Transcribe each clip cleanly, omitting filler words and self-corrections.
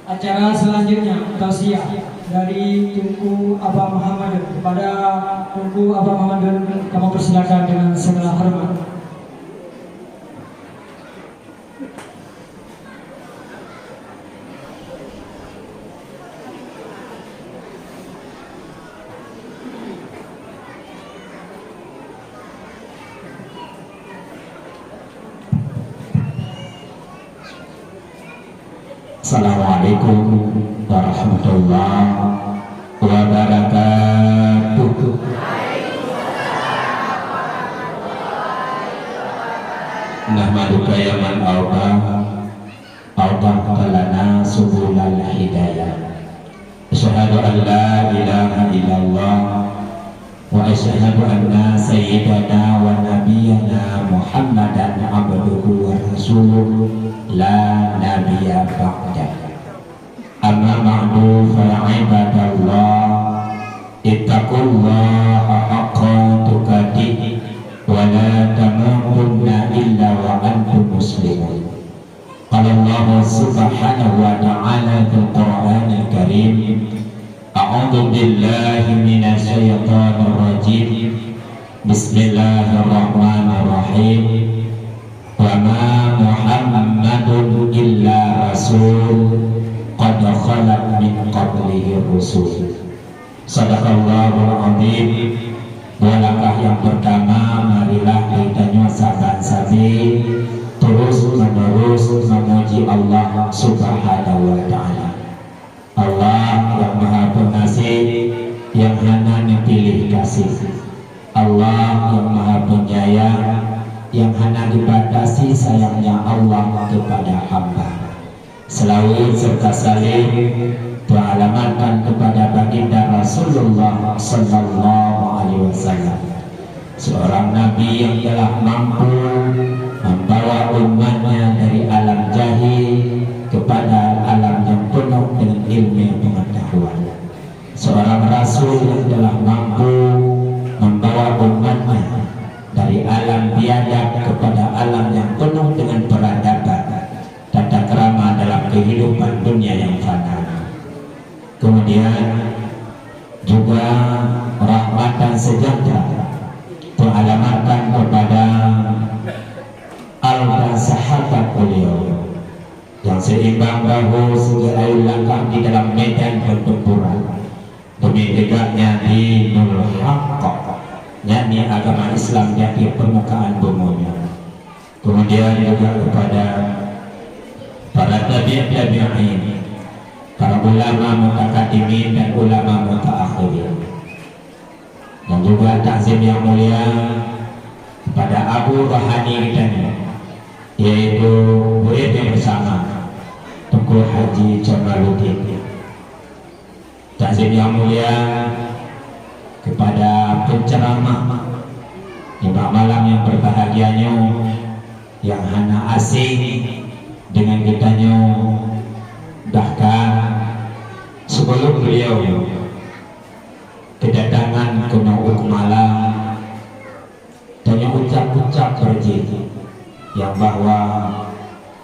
Acara selanjutnya tausiah dari Tunku Abah Muhammad. Kepada Tunku Abah Muhammad kami persilakan dengan segala hormat. Assalamualaikum warahmatullahi wabarakatuh. Nahmaduka ya man awqah lana subulal hidayah. Asyhadu an la ilaha illallah wa asyhadu anna sayyidana wa nabiyyana Muhammadan abduhu wa rasuluh la nabiyya ba'da. Amma ba'du fa ibadallah ittaqullaha haqqa tuqatih wa la tamutunna illa wa antum muslimun. Qala Allah subhanahu wa ta'ala fil Qur'anil Karim, a'udzu billahi minasy syaithanir rajim. Bismillahirrahmanirrahim. Wa ma Muhammadun illa rasul qad khalat min qablihi rusul. Sadaqallahul azim. Dua langkah yang pertama, marilah kita saban-sabi terus menerus memuji Allah subhanahu wa ta'ala. Allah yang maha pengasih, yang hanya pilih kasih. Allah yang maha penyayang, yang hanya dibatasi sayangnya Allah kepada hamba. Selawat serta salim beralamatkan kepada baginda Rasulullah sallallahu alaihi wasallam, seorang nabi yang telah mampu membawa umatnya dari alam jahil kepada alam yang penuh dengan ilmu pengetahuan. Seorang rasul yang telah mampu membawa umatnya dari alam biadab kepada alam yang penuh dengan peradaban, tata krama dalam kehidupan dunia yang fana. Kemudian juga rahmat dan sejahtera beralamatkan kepada al sahabat beliau yang seimbang bahu segala langkah di dalam medan pertempuran demi tegaknya dinul haqq, yakni agama Islam yang di permukaan bumi. Kemudian juga kepada para tabi'in, para ulama mutakadimin dan ulama mutaakhirin, dan juga takzim yang mulia kepada Abu Rohani dan yaitu muridnya bersama Tunku Haji Jamaluddin. Takzim yang mulia kepada penceramah di malam yang berbahagianya, yang hanya asing dengan kitanya, bahkan sebelum beliau kedatangan ke Nauk Malang, dan ucap-ucap berjanji yang bahwa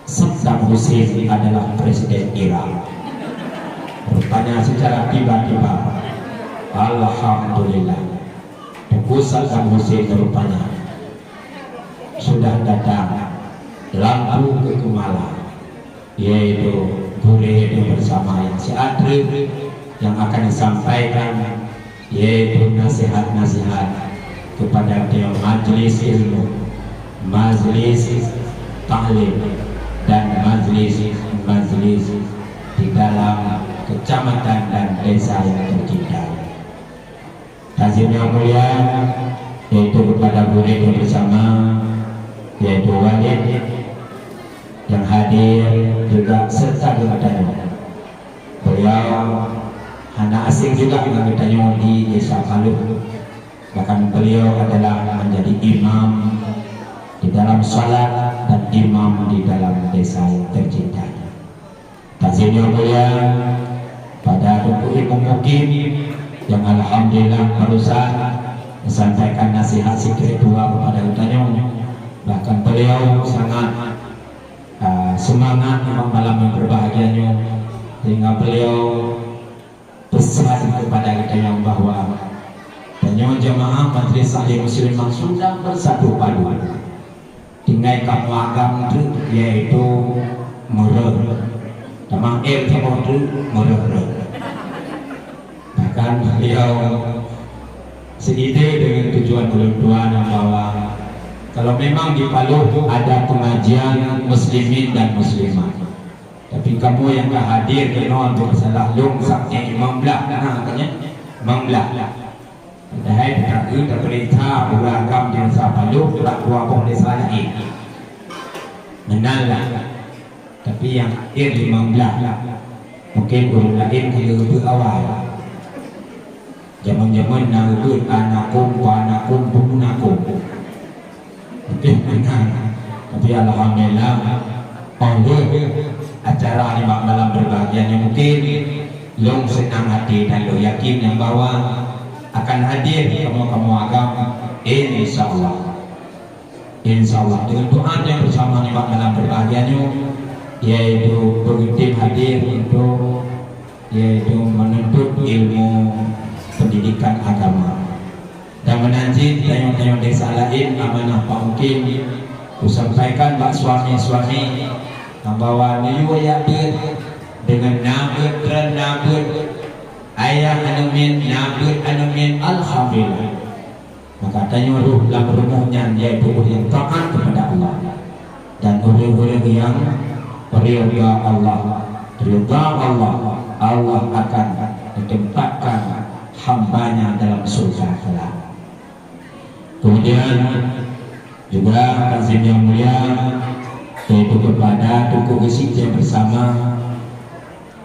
Saddam Hussein adalah presiden Irak. Rupanya secara tiba-tiba, alhamdulillah, Tengku Saddam Hussein rupanya sudah datang lampu ke Malang, yaitu boleh bersama yang seatrib yang akan disampaikan, yaitu nasihat-nasihat kepada beliau, majelis ilmu, majelis taklim, dan majelis di dalam kecamatan dan desa yang tercinta. Takzim yang mulia yaitu kepada murid bersama, yaitu Walid yang hadir juga serta kepadanya. Beliau anak asing juga dengan kitanya di desa Palu, bahkan beliau adalah menjadi imam di dalam salat dan imam di dalam desa yang tercinta. Takzim yang mulia pada Ibu Mukim yang alhamdulillah barusan disampaikan nasihat spiritual kepada kitanya. Bahkan beliau sangat semangat malam yang berbahagianya sehingga beliau pesan kepada kita yang bahwa tanya jamaah Majelis Taklim Muslimin sudah bersatu padu tinggal kamu agam itu yaitu merah tamang kamu itu merah. Bahkan beliau seide dengan tujuan tuan bahwa kalau memang di Palu ada pengajian muslimin dan muslimat, tapi kamu yang tak hadir kena bersalah lung saknya imam belah, katanya imam belah. Padahal tak perintah beragam di desa Palu tak buat pun desa lain. Menanglah. Tapi yang hadir imam belah mungkin guru lain kira awal. Zaman-zaman nak ikut anakum, pemunakum. Mungkin benar. Tapi alhamdulillah Allah acara ni malam berbahagia yang mungkin long senang hati dan lo yakin yang bahwa akan hadir kamu agama insyaallah. Insyaallah dengan doa yang bersama ni malam berbahagianya yaitu bertim hadir untuk yaitu menuntut ilmu pendidikan agama dan menanti tayang-tayang desa lain amanah pangkin kusampaikan bak suami-suami bahwa niu yakin dengan nabut ayah anumin nabut anumin alhamdulillah maka tanya ruh dalam rumahnya yaitu yang taat kepada Allah dan orang-orang yang ridha Allah Allah akan ditempatkan hambanya dalam surga kelak. Kemudian juga tanzim yang mulia yaitu kepada Tuku Gesit yang bersama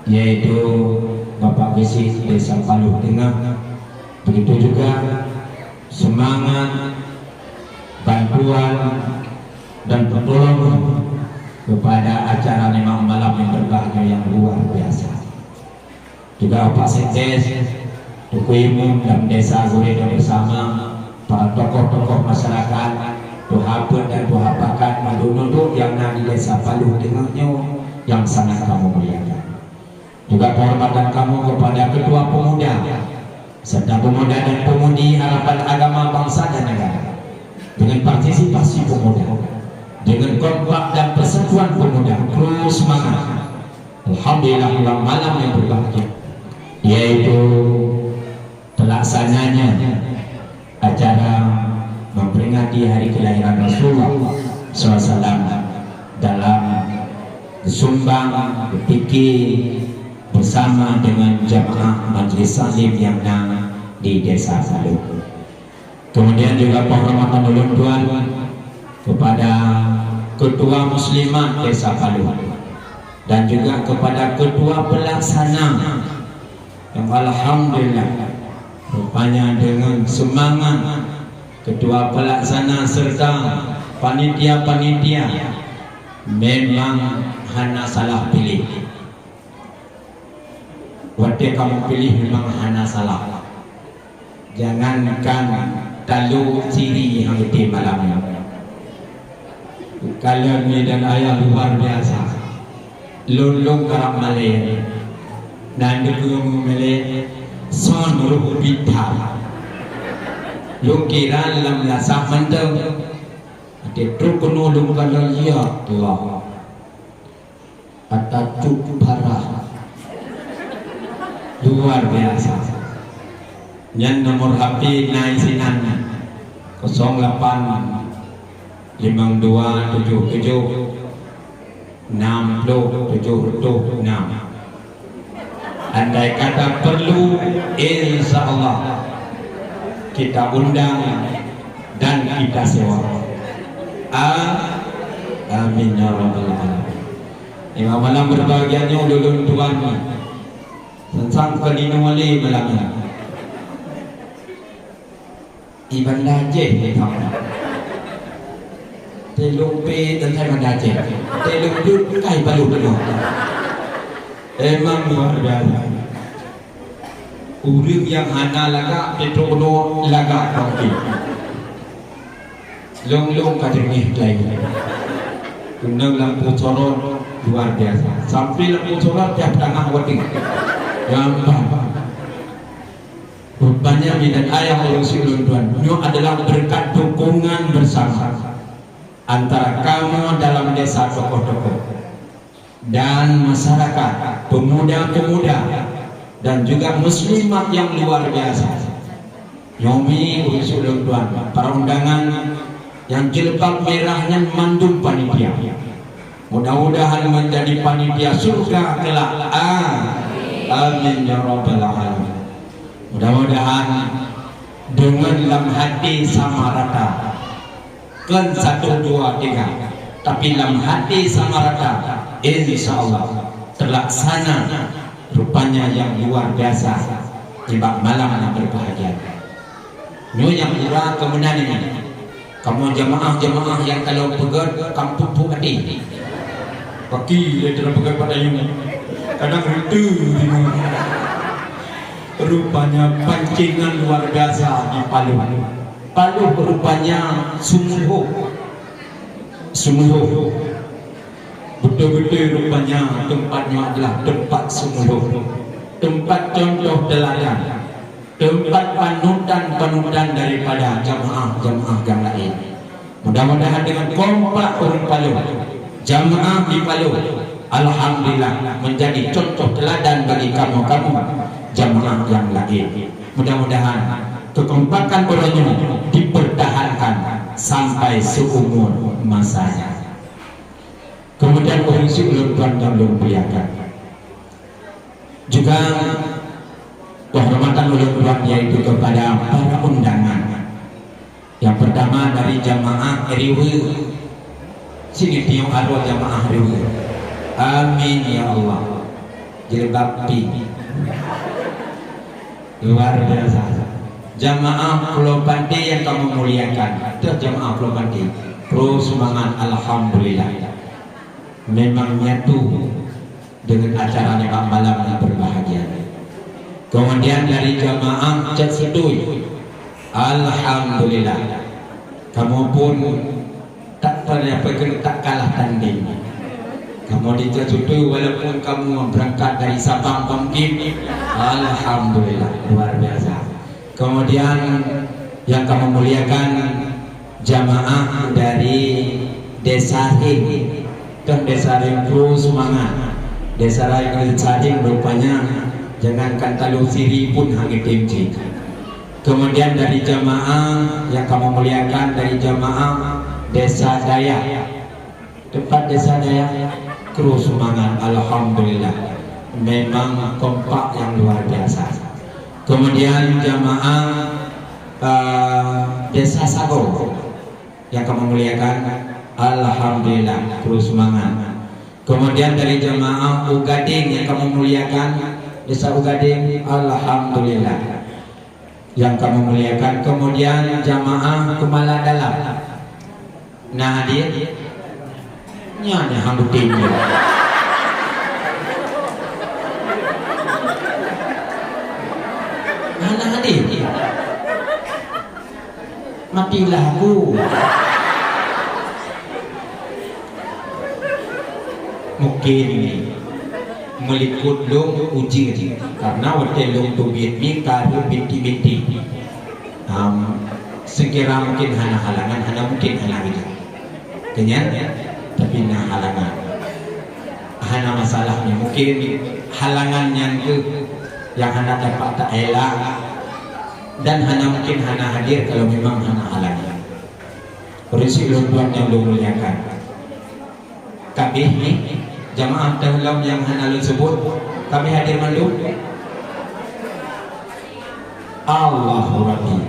yaitu Bapak Gesit Desa Palu Tengah. Begitu juga semangat bantuan dan pertolongan kepada acara memang malam yang berbahagia yang luar biasa. Juga Pak Sekdes Tuku Imam dan desa Gureda bersama para tokoh-tokoh masyarakat Tuhapan dan Tuhapakat Madunuduk yang ada di desa Palu Tengahnya yang sangat kamu muliakan. Juga kehormatan kamu kepada ketua pemuda serta pemuda dan pemudi harapan agama bangsa dan negara dengan partisipasi pemuda dengan kompak dan persatuan pemuda terus semangat. Alhamdulillah malam yang berbahagia yaitu terlaksananya acara memperingati hari kelahiran Rasulullah SAW dalam Sumbang Piki bersama dengan jamaah Majelis Taklim yang ada di Desa Palu. Kemudian juga penghormatan ulun tuan kepada Ketua Muslimat Desa Palu dan juga kepada Ketua Pelaksana yang alhamdulillah rupanya dengan semangat Ketua Pelaksana serta panitia-panitia memang hana salah pilih. Waktu kamu pilih memang hana salah. Jangankan talu ciri yang di malamnya. Kalau ni dan ayah luar biasa. Lulung kerap malay. Dan dukung malay. Son ruh bidhar. Lukiran lam lasah mantau. Itu kuno lung kalau ya Allah. Kata cuk parah. Luar biasa. Yang nomor HP naik sinan 08 52 77 60 76. Andai kata perlu, insya Allah kita undang dan kita sewa. Amin ya rabbal alamin. Imam malam berbahagianya ulun tuan tentang kelinu wali malamnya. Iban lajeh ni tahu. Telung pe dan saya mendaje. Telung dud kai balu penuh. Emang luar biasa. Urip yang hana laga petrono laga kaki. Long kajengih lagi. Kunang lampu sorot luar biasa. Sampai lepas sholat tiap tengah waktu gampang. Rupanya minat ayah Rasulullah Tuhan itu adalah berkat dukungan bersama antara kamu dalam desa, tokoh-tokoh dan masyarakat, pemuda-pemuda dan juga muslimat yang luar biasa. Yomi Rasulullah Tuhan, para undangan yang jilbab merahnya mandum panitia. Mudah-mudahan menjadi panitia surga kelak. Amin ya rabbal alamin. Mudah-mudahan dengan dalam hati sama rata, kan 1, 2, 3, tapi dalam hati sama rata, insya Allah terlaksana rupanya yang luar biasa. Jebak malam yang berbahagia. Ini yang murah kemudian ini. Kamu jamaah-jamaah yang kalau pegat kampung tu hati. Kaki dia tidak pegat pada ini. Kadang itu rupanya pancingan luar biasa di Palu. Palu rupanya sumuh. Betul-betul rupanya tempatnya adalah tempat sumuh. Tempat contoh teladan. Tempat panutan daripada jamaah-jamaah yang lain. Mudah-mudahan dengan kompak orang Palu, jamaah di Palu, alhamdulillah menjadi contoh teladan bagi kamu jamaah yang lain. Mudah-mudahan kekompakan orangnya dipertahankan sampai seumur masanya. Kemudian orang sebelum Tuhan dan muliakan juga penghormatan oleh Tuhan yaitu kepada para undangan. Yang pertama dari jamaah Riwe. Sini tiung arwah jamaah Riwe. Amin ya Allah. Jilbab pink. Luar biasa. Jamaah Pulau Pandi yang kamu muliakan. Itu jamaah Pulau Pandi. Terus semangat, alhamdulillah. Memang nyatu dengan acara Pak malam yang berbahagia. Kemudian dari jamaah Cetsuduy, alhamdulillah, kamu pun tak pernah tak kalah tanding. Kamu di Cetsuduy walaupun kamu berangkat dari Sabang mungkin, alhamdulillah luar biasa. Kemudian yang kamu muliakan jamaah dari Desa Ring, dan Desa Ring terus semangat. Desa Ring rupanya jangankan talu siri pun hanya temci. Kemudian dari jamaah yang kamu muliakan dari jamaah Desa Dayak, tempat Desa Dayak terus semangat, alhamdulillah memang kompak yang luar biasa. Kemudian jamaah Desa Sago yang kamu muliakan, alhamdulillah terus semangat. Kemudian dari jamaah Ugading yang kamu muliakan, Desa Ugading, alhamdulillah yang kamu muliakan. Kemudian jamaah Kumala Dalam. Nah hadir nyanya hambutin. Mana hadir? Matilah aku. Mungkin melikut dong uji karena waktu dong tu binti karu binti sekira mungkin hana halangan, hana mungkin halangan kenyang tapi na halangan hana masalahnya mungkin halangannya itu yang hana dapat tak elak dan hana mungkin hana hadir kalau memang hana halangan. Prinsip Tuhan yang dimuliakan kami ni jamaah dalam yang hana sebut kami hadir mandu. Allahu Rabbi.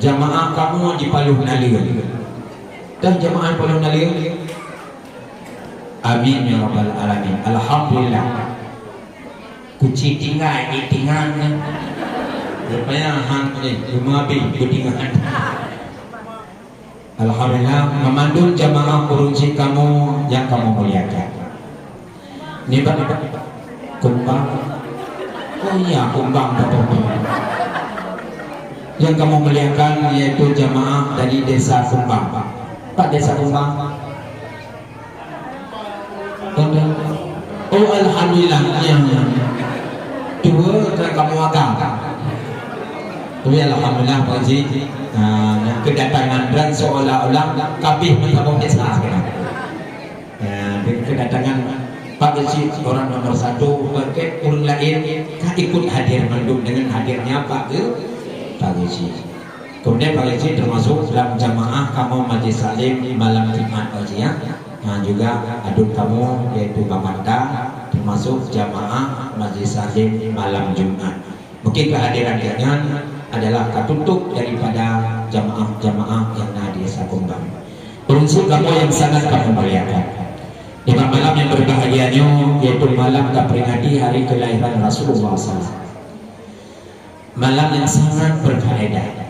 Jamaah kamu di Paluh Nalil dan jamaah Paluh Nalil, amin ya rabbal alamin. Alhamdulillah kuci tinggal itingan rupanya hang ni rumah bi kutingan. Alhamdulillah memandu jamaah kurunci kamu yang kamu muliakan. Ini Pak kumbang. Oh iya kumbang betul. Yang kamu muliakan yaitu jamaah dari Desa Kumbang. Pak Desa Kumbang. Oh alhamdulillah yang dua kamu agak. Tapi alhamdulillah Pak Haji, kedatangan dan seolah-olah kabeh mentabung desa. Kedatangan Pak Haji orang nomor 1 pakai orang lain tak ikut hadir mendung dengan hadirnya Pak Haji. Kemudian Pak Haji termasuk dalam jamaah kamu Majlis Salim malam Jumat Pak Haji ya. Nah juga adun kamu yaitu Bamanda termasuk jamaah Majlis Salim malam Jumat. Mungkin kehadiran kalian adalah katutup daripada jamaah-jamaah yang ada di desa Kumbang. Berunsur kamu yang sangat kamu muliakan. Di malam yang berbahagianya yaitu malam memperingati hari kelahiran Rasulullah SAW. Malam yang sangat berfaedah,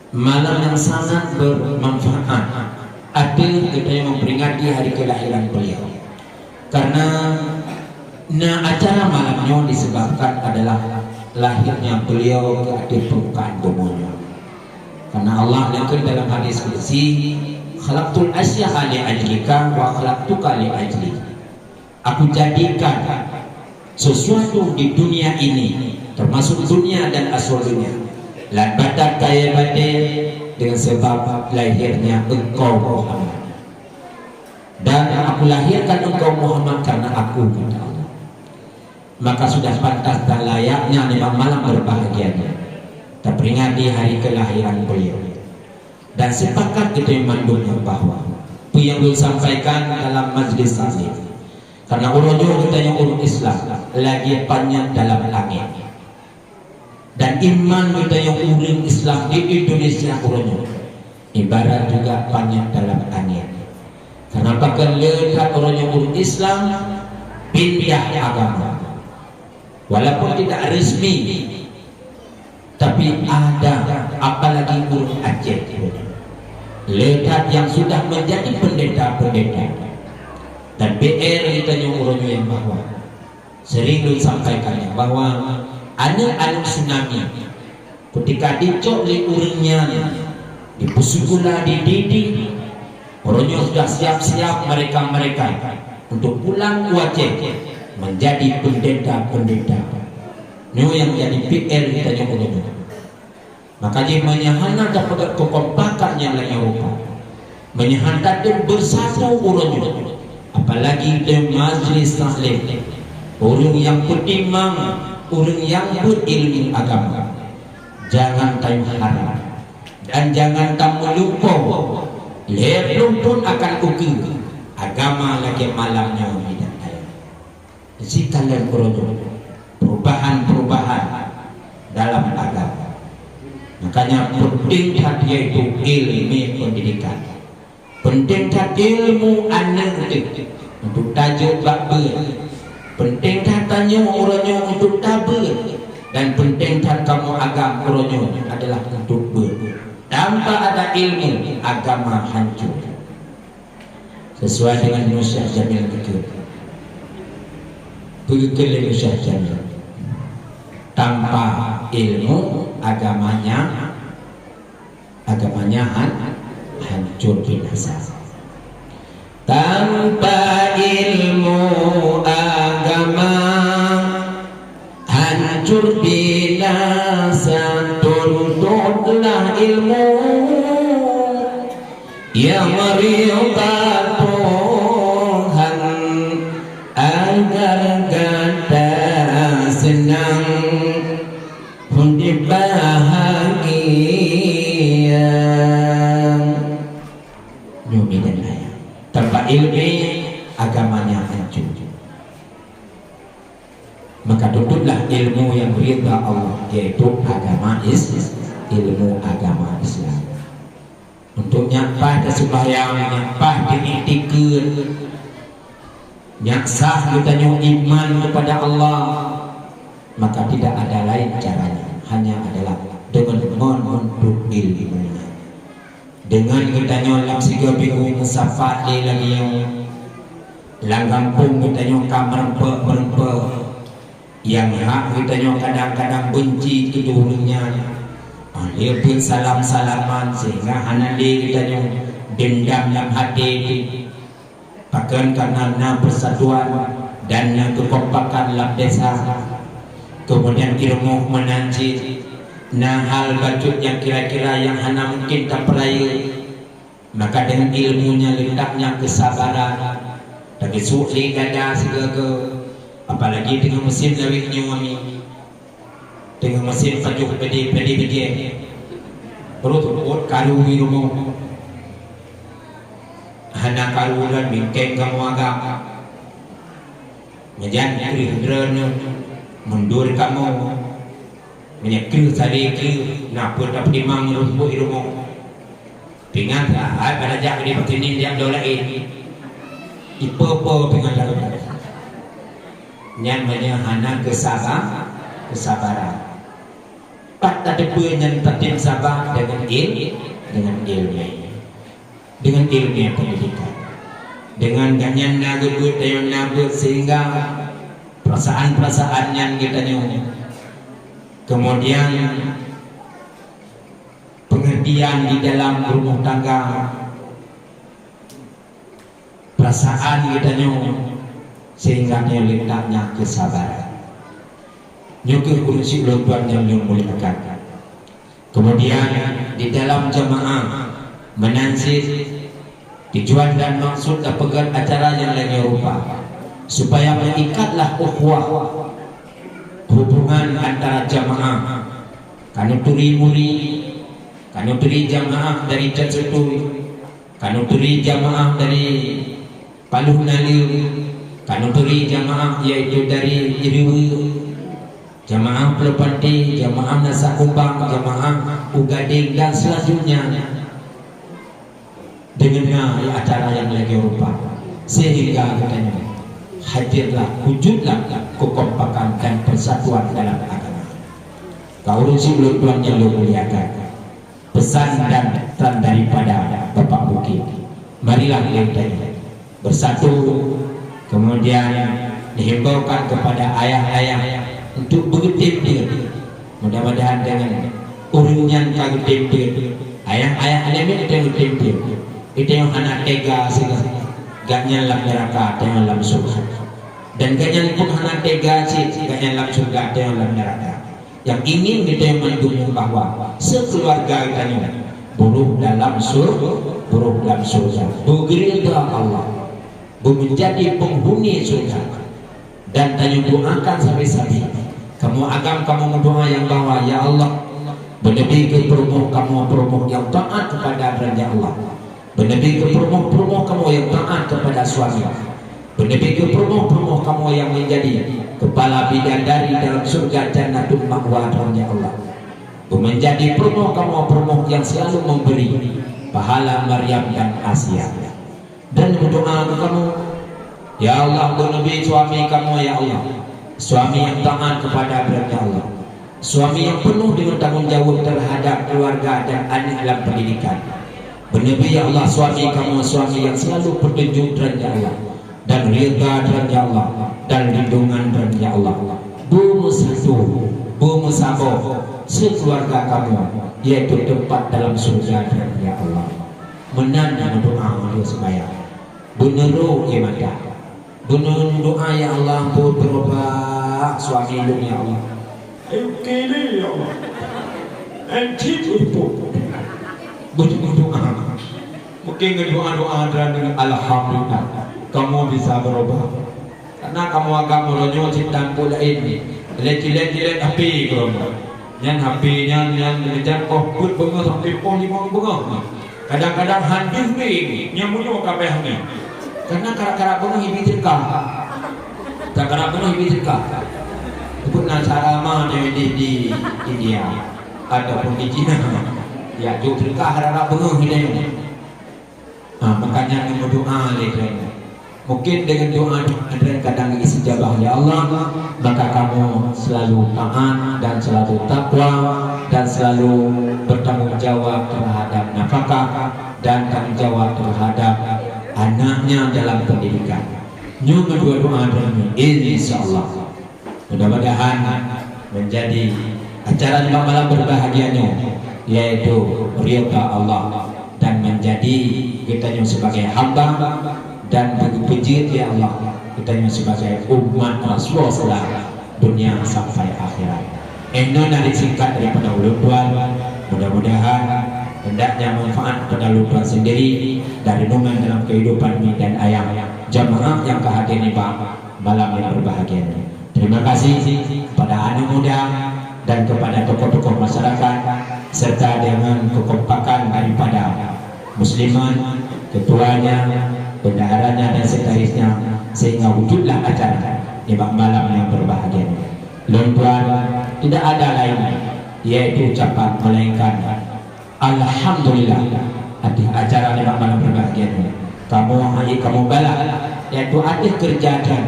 malam yang sangat bermanfaat. Adil kita yang memperingati hari kelahiran beliau. Karena acara malamnya disebabkan adalah lahirnya beliau ke akhir permukaan bumi. Karena Allah yang dalam hadis qudsi, khalaqtul asya'a li ajlika wa khalaqtuka li ajli. Aku jadikan sesuatu di dunia ini, termasuk dunia dan asal dunia, lan badak kaya badai, dengan sebab lahirnya engkau Muhammad. Dan aku lahirkan engkau Muhammad karena aku kata Allah. Maka sudah pantas dan layaknya di malam berbahagianya terperingati hari kelahiran beliau. Dan sepakat kita memandungnya bahwa apa yang beliau sampaikan dalam majlis salim, karena urut-urut kita yang urut Islam lagi panjang dalam langit. Dan iman kita yang urut Islam di Indonesia urutnya ibarat juga panjang dalam langit. Karena bahkan lihat orang yang urut Islam pindah agama, walaupun tidak resmi, tapi ada apalagi urut Aceh. Lihat yang sudah menjadi pendeta-pendeta dan BR kita yang urutnya yang bahwa sering disampaikannya bahwa anak tsunami ketika dicok oleh urutnya dipusukula dididik, orangnya sudah siap-siap mereka untuk pulang ke Aceh menjadi pendeta-pendeta. Ini yang jadi PR kita yang urut. Makanya menyahana dapat kekompakan yang lain Eropa, menyahana dan bersatu urutnya. Apalagi di majlis taklim, orang yang beriman, orang yang berilmu agama, jangan tahu harap dan jangan tahu lupa. Belum pun akan ukur agama lagi malamnya tidak ada. Jadi kalian perubahan dalam agama. Makanya penting dia itu ilmu pendidikan, penting ilmu anak untuk tajuk bakber, penting tanya orangnya untuk tabur, dan penting kamu agama orangnya adalah untuk ber. Tanpa ada ilmu agama hancur. Sesuai dengan Nusyah Jamil Begitu Nusyah Jamil. Tanpa ilmu agamanya hancur binasa. Tanpa ilmu agama hancur binasa. Tuntutlah ilmu yang ridha Tuhan agar kita senang pun bahagia. Nyumi dan ayah tanpa ilmu agamanya hancur. Maka tuntutlah ilmu yang ridha Allah, yaitu agama ilmu agama Islam. Untuk nyapa sembahyang, nyapa diiktikir, nyaksah kita iman kepada Allah, maka tidak ada lain caranya, hanya adalah dengan menuntut ilmunya. Dengan kita nyolam siga bingung musafat lagi yang langgampung kita kamar merempe yang hak kita kadang-kadang benci kedulunya. Dia pun salam-salaman sehingga hanali kita dendam dalam hati. Bahkan karena persatuan dan kekompakan dalam desa, kemudian ilmu menanci nah hal bacut yang kira-kira yang hana mungkin tak peraya, maka dengan ilmunya letaknya kesabaran dan kesukli gada segala, apalagi dengan mesin lawik nyuami, dengan mesin pajuk pedi perut karu ilmu hana karu dan bingkeng kamu agak menjadi kerana mundur kamu menyekir tadi ke napa tak dimang rumput ilmu pingat lah pada jak di petini yang dolain ipo-po pingat lalu nyan hana kesabaran tak ada yang tertim sabar dengan ilmu pendidikan, dengan ganyan nagut dayon nagut sehingga perasaan yang kita nyu, kemudian pengertian di dalam rumah tangga, perasaan kita nyu sehingga letaknya kesabaran. Nyukur kursi lutuan yang dimuliakan. Kemudian di dalam jemaah menansi tujuan dan maksud pegang acara yang lain rupa supaya mengikatlah ukhuwah hubungan antara jemaah. Kanu turi muri, kanu turi jemaah dari Jatsutu, kanu turi jemaah dari Paluh Naliu, kanu turi jemaah yaitu dari Iriwu, jamaah Pelepati, jamaah Nasa Kumbang, jamaah Ugading dan selanjutnya dengan acara yang lagi rupa sehingga katanya hadirlah, wujudlah kekompakan dan persatuan dalam agama. Kau rusi Tuhan yang lu muliakan, pesan dan pesan daripada Bapak Bukit, marilah kita bersatu, kemudian dihimbaukan kepada ayah-ayah untuk bergetir. Mudah-mudahan dengan urunyan kagetir ayah-ayah alemin itu getir itu yang anak tega sehingga gaknya dalam neraka dengan dalam surga, dan gaknya pun anak tega sih gaknya dalam surga dengan dalam neraka. Yang ingin kita yang mendukung bahwa sekeluarga kita buruh dalam surga, bergerilda Allah, menjadi penghuni surga, dan tanya doakan sampai kamu agam kamu berdoa yang bahwa ya Allah berlebih ke perumuh kamu yang taat kepada Raja Allah, berlebih ke perumuh kamu yang taat kepada suami, berlebih ke perumuh kamu yang menjadi kepala bidadari dalam surga Jannatul Ma'wa Raja Allah, menjadi perumuh kamu yang selalu memberi pahala Maryam dan Asia, dan berdoa kamu ya Allah berlebih suami kamu ya Allah, suami yang taat kepada Raja Allah, suami yang penuh dengan tanggung jawab terhadap keluarga dan anak dalam pendidikan. Bernabi ya Allah, suami kamu suami yang selalu petunjuk Raja Allah dan ridha Raja Allah dan lindungan Raja Allah. Bumu satu, bumu sabo, sekeluarga kamu yaitu tempat dalam surga Raja Allah. Menanda doa dia sembahyang. Beneru ibadah. Benar doa ya Allah berubah suami lu ya Allah. Kini ya Allah. Enti itu. Berdoa. Mungkin doa dan alhamdulillah kamu bisa berubah. Karena kamu agama lonyo cinta pula ini. Lek api kamu. Yang apinya yang mengejar put bunga sampai pon 5 bunga. Kadang-kadang hancur ni nyamunyo kabehnya. Karena kara-kara penuh hibitirkah, kara-kara penuh hibitirkah. Ikut cara mana di India ataupun di Cina, ya jukirkah kara-kara penuh hidupnya. Makanya yang berdoa lagi. Mungkin dengan doa dan kadang istijabah ya Allah, maka kamu selalu taat dan selalu takwa dan selalu bertanggung jawab terhadap nafkah dan tanggung jawab terhadap anaknya dalam pendidikan. Nyu kedua doa ini insyaallah mudah-mudahan menjadi acara malam berbahagianya, yaitu ridha Allah dan menjadi kita sebagai hamba dan puji ya Allah kita sebagai umat Rasulullah dunia sampai akhirat. Ini dari singkat daripada ulun tuan. Mudah-mudahan hendaknya manfaat pada ulun sendiri dari nungan dalam kehidupan mi dan ayam jamaah yang kehadir di malam yang berbahagia ini. Terima kasih kepada anak muda dan kepada tokoh-tokoh masyarakat serta dengan kekompakan daripada musliman, ketuanya, bendaharanya dan sekretarisnya sehingga wujudlah acara di malam yang berbahagia ini. Tuan, tidak ada lain yaitu ucapan melainkan alhamdulillah di acara di malam berbahagia ini. Kamu bala yaitu ada kerja dan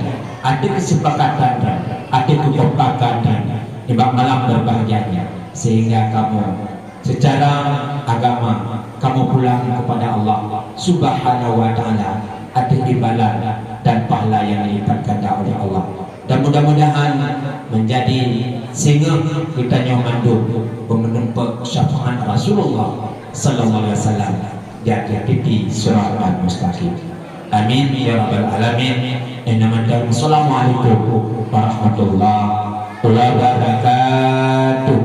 ada kesepakatan dan ada kekompakan dan di malam berbahagianya sehingga kamu secara agama kamu pulang kepada Allah Subhanahu wa taala ada imbalan dan pahala yang dilipat ganda oleh Allah. Dan mudah-mudahan menjadi singa kita nyomandu menempuh syafaat Rasulullah sallallahu alaihi wasallam di akhir pipi siratal mustaqim. Amin ya rabbal alamin. Assalamualaikum warahmatullahi wabarakatuh.